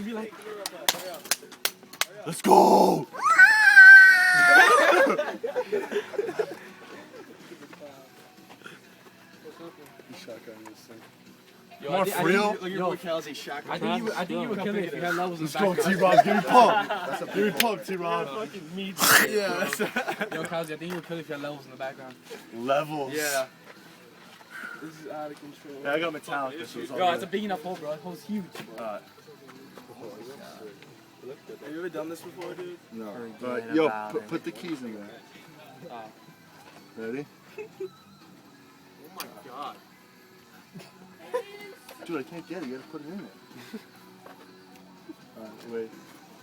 You'd be like, let's go! More for real? Yo, Calzetta, shotgun. I think you would kill it if you had levels in the Let's go, background. T-Rob. Give me pump. Give me pump, T-Rob. Yeah. Yo, Calzetta, I think you would kill it if you had levels in the background. Levels. Yeah. This is out of control. Yeah, I got Metallica, so it's all Yo, good. it's a big enough hole, bro. That hole's huge. Alright. Have you ever done this before, dude? No. Alright, yo, put the keys in there. Ready? Oh my god. Dude, I can't get it. You gotta put it in there. Alright, wait.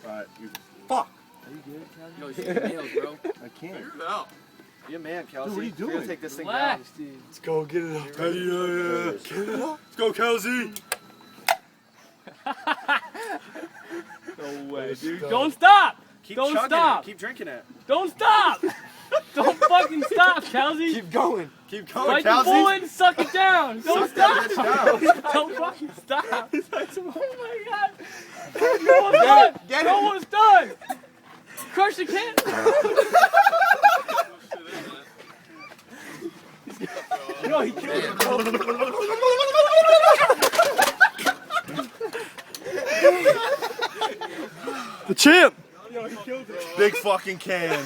Alright, you. Fuck! Are you good, Calzetta? Yo, you see the nails, bro. I can't. Figure it out. Be a man, Calzetta. Dude, what are you doing? We're gonna take this thing Relax, down. dude. Let's go, get it up. Get it up. Let's go, Kelsey. No way, dude. Don't stop! Keep Don't chugging stop! it. Keep drinking it. Don't stop! Don't fucking stop, Calzetta! Keep going. Keep going, Bite the Calzetta. bullet and suck it down! Don't stop! Suck that bitch down. Don't fucking stop! Oh my god! You're almost done! Get it. You're almost done! Crush the can! Yo, he killed it, bro. The champ! Yo, he killed it. Big fucking can.